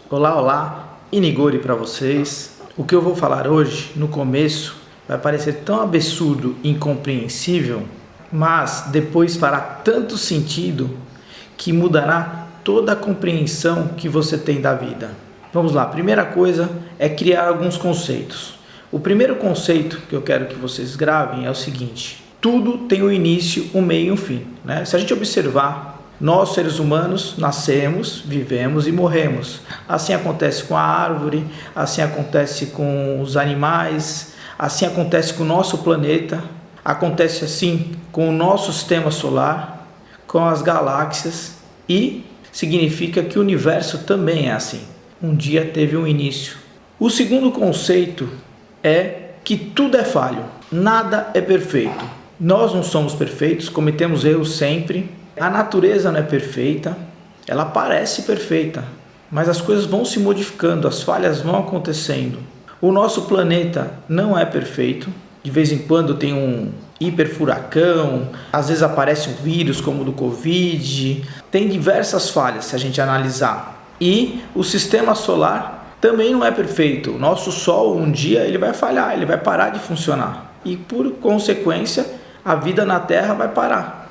Olá, olá, Inigori para vocês. O que eu vou falar hoje, no começo, vai parecer tão absurdo e incompreensível, mas depois fará tanto sentido que mudará toda a compreensão que você tem da vida. Vamos lá, a primeira coisa é criar alguns conceitos. O primeiro conceito que eu quero que vocês gravem é o seguinte: tudo tem um início, um meio e um fim, né? Se a gente observar, nós, seres humanos, nascemos, vivemos e morremos. Assim acontece com a árvore, assim acontece com os animais, assim acontece com o nosso planeta, acontece assim com o nosso sistema solar, com as galáxias, e significa que o universo também é assim. Um dia teve um início. O segundo conceito é que tudo é falho, nada é perfeito. Nós não somos perfeitos, cometemos erros sempre. A natureza não é perfeita, ela parece perfeita, mas as coisas vão se modificando, as falhas vão acontecendo. O nosso planeta não é perfeito, de vez em quando tem um hiperfuracão, às vezes aparece um vírus como o do Covid, tem diversas falhas se a gente analisar. E o sistema solar também não é perfeito, o nosso Sol um dia ele vai falhar, ele vai parar de funcionar e por consequência a vida na Terra vai parar.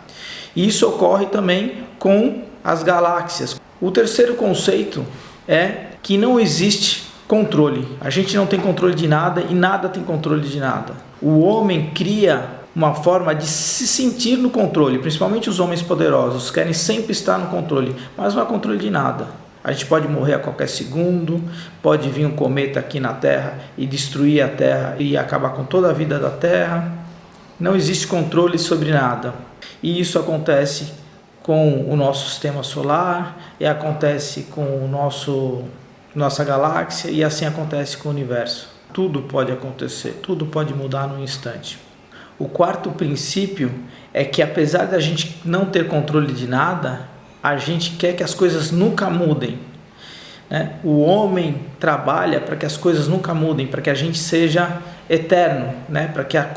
Isso ocorre também com as galáxias. O terceiro conceito é que não existe controle. A gente não tem controle de nada e nada tem controle de nada. O homem cria uma forma de se sentir no controle, principalmente os homens poderosos, querem sempre estar no controle, mas não há controle de nada. A gente pode morrer a qualquer segundo, pode vir um cometa aqui na Terra e destruir a Terra e acabar com toda a vida da Terra. Não existe controle sobre nada. E isso acontece com o nosso sistema solar, e acontece com nossa galáxia, e assim acontece com o universo. Tudo pode acontecer, tudo pode mudar num instante. O quarto princípio é que apesar da gente não ter controle de nada, a gente quer que as coisas nunca mudem, né? O homem trabalha para que as coisas nunca mudem, para que a gente seja eterno, né? Para que a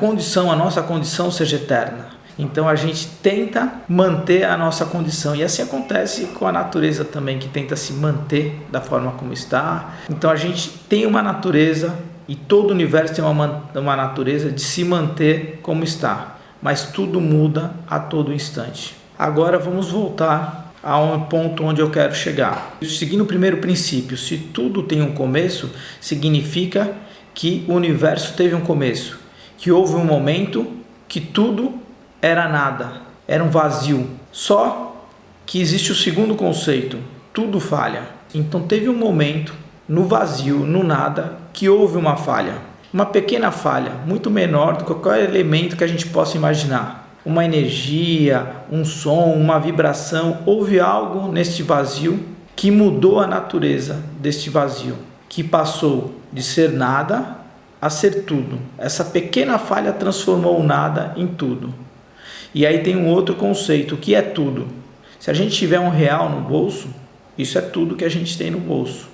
nossa condição seja eterna. Então a gente tenta manter a nossa condição, e assim acontece com a natureza também, que tenta se manter da forma como está. Então a gente tem uma natureza, e todo o universo tem uma natureza de se manter como está, mas tudo muda a todo instante. Agora vamos voltar a um ponto onde eu quero chegar. Seguindo o primeiro princípio, se tudo tem um começo, significa que o universo teve um começo, que houve um momento que tudo era nada, era um vazio. Só que existe o segundo conceito: tudo falha. Então teve um momento no vazio, no nada, que houve uma falha, uma pequena falha, muito menor do que qualquer elemento que a gente possa imaginar. Uma energia, um som, uma vibração, houve algo neste vazio que mudou a natureza deste vazio, que passou de ser nada a ser tudo. Essa pequena falha transformou o nada em tudo. E aí tem um outro conceito, que é tudo. Se a gente tiver um real no bolso, isso é tudo que a gente tem no bolso.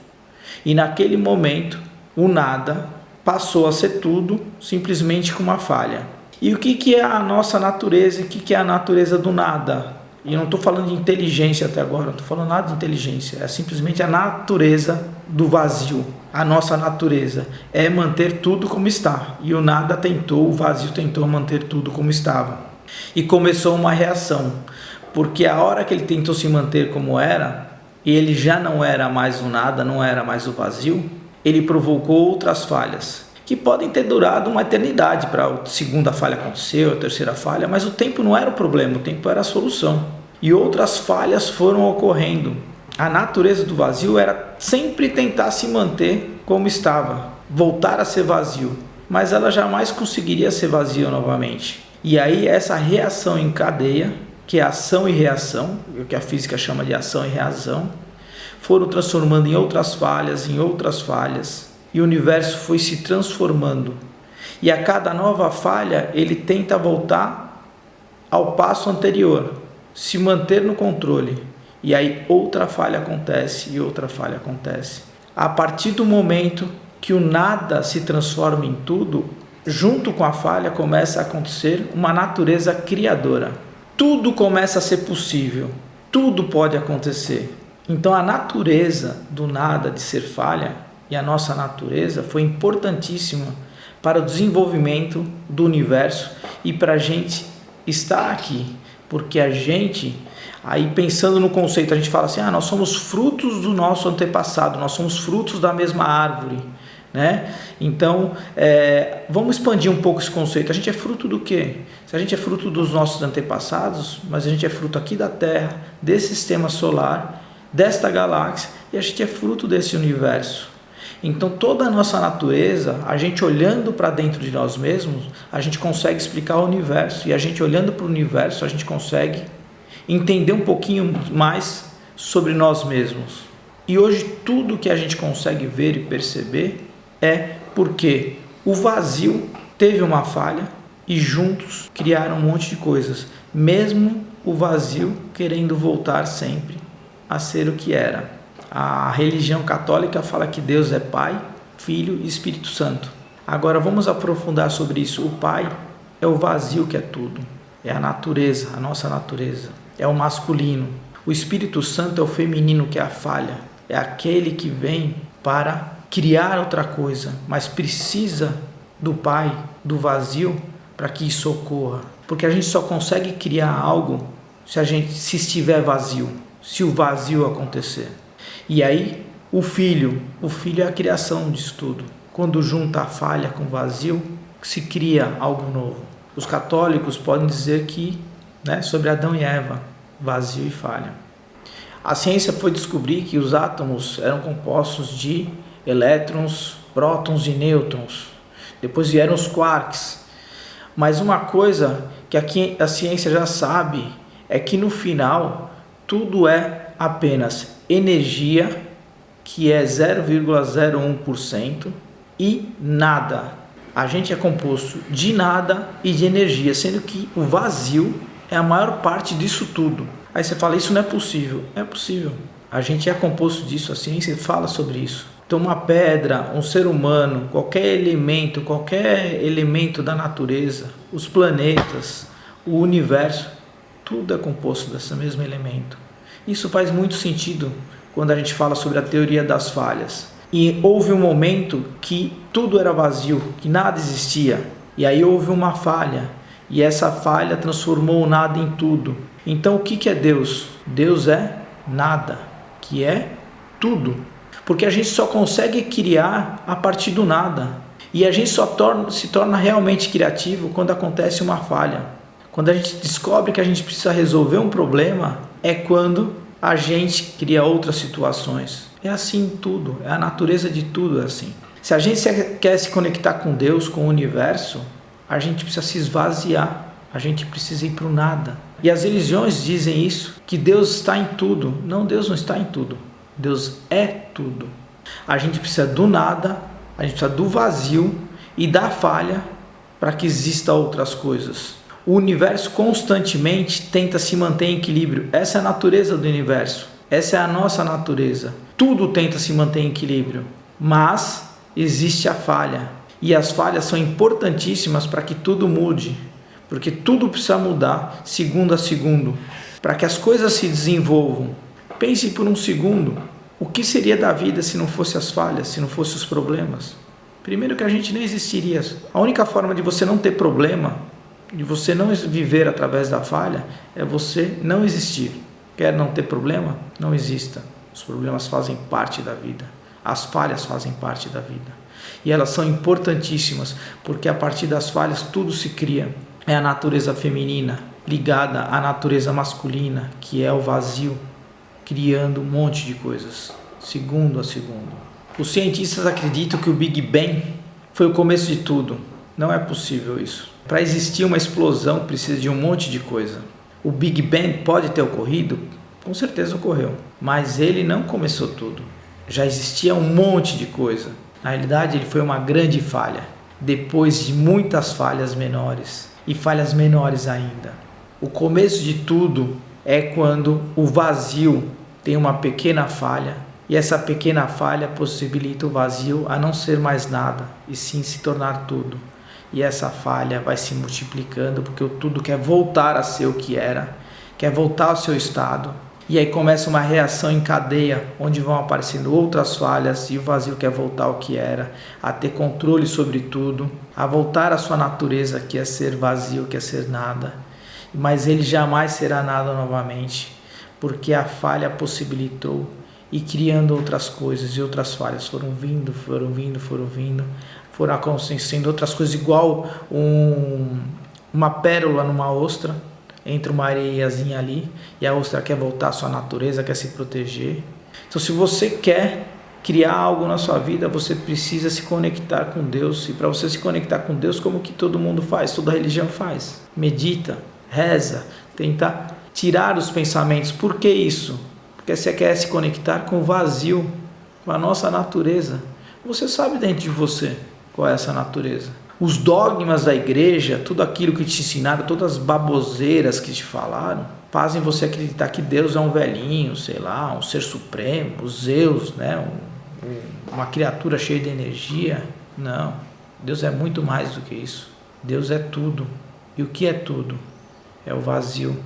E naquele momento, o nada passou a ser tudo, simplesmente com uma falha. E o que é a nossa natureza e o que é a natureza do nada? E eu não estou falando de inteligência até agora, não estou falando nada de inteligência, é simplesmente a natureza do vazio. A nossa natureza é manter tudo como está. E o nada tentou, o vazio tentou manter tudo como estava. E começou uma reação, porque a hora que ele tentou se manter como era, e ele já não era mais o nada, não era mais o vazio, ele provocou outras falhas, que podem ter durado uma eternidade para a segunda falha acontecer, a terceira falha, mas o tempo não era o problema, o tempo era a solução. E outras falhas foram ocorrendo. A natureza do vazio era sempre tentar se manter como estava, voltar a ser vazio, mas ela jamais conseguiria ser vazia novamente. E aí essa reação em cadeia, que é ação e reação, o que a física chama de ação e reação, foram transformando em outras falhas, e o universo foi se transformando. E a cada nova falha, ele tenta voltar ao passo anterior, se manter no controle. E aí outra falha acontece e outra falha acontece. A partir do momento que o nada se transforma em tudo, junto com a falha começa a acontecer uma natureza criadora. Tudo começa a ser possível, tudo pode acontecer. Então a natureza do nada de ser falha e a nossa natureza foi importantíssima para o desenvolvimento do universo e para a gente estar aqui, porque a gente, aí pensando no conceito, a gente fala assim, nós somos frutos do nosso antepassado, nós somos frutos da mesma árvore, né? Então, vamos expandir um pouco esse conceito. A gente é fruto do quê? Se a gente é fruto dos nossos antepassados, mas a gente é fruto aqui da Terra, desse sistema solar, desta galáxia, e a gente é fruto desse universo. Então toda a nossa natureza, a gente olhando para dentro de nós mesmos, a gente consegue explicar o universo, e a gente olhando para o universo, a gente consegue entender um pouquinho mais sobre nós mesmos. E hoje tudo que a gente consegue ver e perceber é porque o vazio teve uma falha e juntos criaram um monte de coisas, mesmo o vazio querendo voltar sempre a ser o que era. A religião católica fala que Deus é Pai, Filho e Espírito Santo. Agora vamos aprofundar sobre isso. O Pai é o vazio que é tudo, é a natureza, a nossa natureza, é o masculino. O Espírito Santo é o feminino, que é a falha, é aquele que vem para criar outra coisa, mas precisa do Pai, do vazio, para que isso ocorra. Porque a gente só consegue criar algo se estiver vazio, se o vazio acontecer. E aí o filho é a criação disso tudo. Quando junta a falha com o vazio, se cria algo novo. Os católicos podem dizer que, sobre Adão e Eva, vazio e falha. A ciência foi descobrir que os átomos eram compostos de elétrons, prótons e nêutrons. Depois vieram os quarks. Mas uma coisa que aqui a ciência já sabe é que no final tudo é apenas energia, que é 0,01%, e nada. A gente é composto de nada e de energia, sendo que o vazio é a maior parte disso tudo. Aí você fala, isso não é possível. É possível. A gente é composto disso, a ciência fala sobre isso. Então uma pedra, um ser humano, qualquer elemento da natureza, os planetas, o universo, tudo é composto desse mesmo elemento. Isso faz muito sentido quando a gente fala sobre a teoria das falhas. E houve um momento que tudo era vazio, que nada existia. E aí houve uma falha. E essa falha transformou o nada em tudo. Então o que é Deus? Deus é nada, que é tudo. Porque a gente só consegue criar a partir do nada. E a gente só se torna realmente criativo quando acontece uma falha. Quando a gente descobre que a gente precisa resolver um problema, é quando a gente cria outras situações. É assim tudo, é a natureza de tudo é assim. Se a gente quer se conectar com Deus, com o universo, a gente precisa se esvaziar, a gente precisa ir para o nada. E as religiões dizem isso, que Deus está em tudo. Não, Deus não está em tudo. Deus é tudo. A gente precisa do nada, a gente precisa do vazio e da falha para que exista outras coisas. O universo constantemente tenta se manter em equilíbrio. Essa é a natureza do universo. Essa é a nossa natureza. Tudo tenta se manter em equilíbrio. Mas existe a falha. E as falhas são importantíssimas para que tudo mude. Porque tudo precisa mudar segundo a segundo. Para que as coisas se desenvolvam. Pense por um segundo. O que seria da vida se não fosse as falhas, se não fossem os problemas? Primeiro que a gente não existiria. A única forma de você não ter problema, de você não viver através da falha, é você não existir. Quer não ter problema? Não exista. Os problemas fazem parte da vida. As falhas fazem parte da vida. E elas são importantíssimas, porque a partir das falhas tudo se cria. É a natureza feminina ligada à natureza masculina, que é o vazio, criando um monte de coisas, segundo a segundo. Os cientistas acreditam que o Big Bang foi o começo de tudo. Não é possível isso. Para existir uma explosão precisa de um monte de coisa. O Big Bang pode ter ocorrido? Com certeza ocorreu. Mas ele não começou tudo. Já existia um monte de coisa. Na realidade, ele foi uma grande falha. Depois de muitas falhas menores. E falhas menores ainda. O começo de tudo é quando o vazio tem uma pequena falha. E essa pequena falha possibilita o vazio a não ser mais nada. E sim se tornar tudo. E essa falha vai se multiplicando porque o tudo quer voltar a ser o que era, quer voltar ao seu estado. E aí começa uma reação em cadeia, onde vão aparecendo outras falhas e o vazio quer voltar ao que era, a ter controle sobre tudo, a voltar à sua natureza, que é ser vazio, que é ser nada. Mas ele jamais será nada novamente, porque a falha possibilitou e criando outras coisas, e outras falhas foram vindo, foram acontecendo outras coisas, igual uma pérola numa ostra. Entra uma areiazinha ali e a ostra quer voltar à sua natureza, quer se proteger. Então, se você quer criar algo na sua vida, você precisa se conectar com Deus. E para você se conectar com Deus, como que todo mundo faz, toda religião faz? Medita, reza, tenta tirar os pensamentos. Por que isso? Porque você quer se conectar com o vazio, com a nossa natureza. Você sabe dentro de você qual é essa natureza. Os dogmas da igreja, tudo aquilo que te ensinaram, todas as baboseiras que te falaram, fazem você acreditar que Deus é um velhinho, sei lá, um ser supremo, Zeus, né? Uma criatura cheia de energia. Não, Deus é muito mais do que isso. Deus é tudo. E o que é tudo? É o vazio,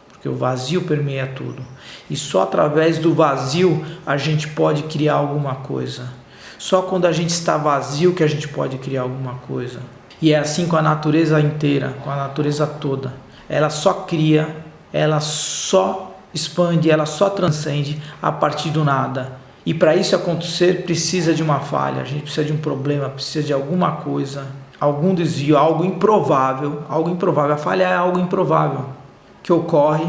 porque o vazio permeia tudo. E só através do vazio a gente pode criar alguma coisa. Só quando a gente está vazio que a gente pode criar alguma coisa. E é assim com a natureza inteira, com a natureza toda. Ela só cria, ela só expande, ela só transcende a partir do nada. E para isso acontecer precisa de uma falha, a gente precisa de um problema, precisa de alguma coisa, algum desvio, algo improvável. A falha é algo improvável que ocorre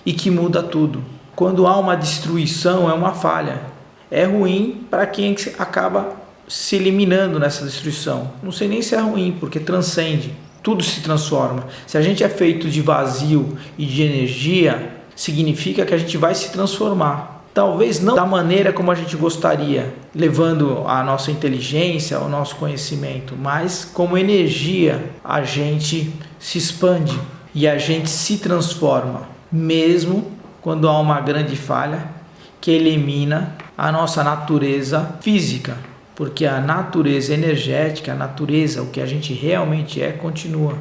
e que muda tudo. Quando há uma destruição é uma falha. É ruim para quem acaba se eliminando nessa destruição. Não sei nem se é ruim, porque transcende. Tudo se transforma. Se a gente é feito de vazio e de energia, significa que a gente vai se transformar. Talvez não da maneira como a gente gostaria, levando a nossa inteligência, o nosso conhecimento, mas como energia a gente se expande e a gente se transforma, mesmo quando há uma grande falha que elimina a nossa natureza física, porque a natureza energética, a natureza, o que a gente realmente é, continua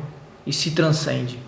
e se transcende.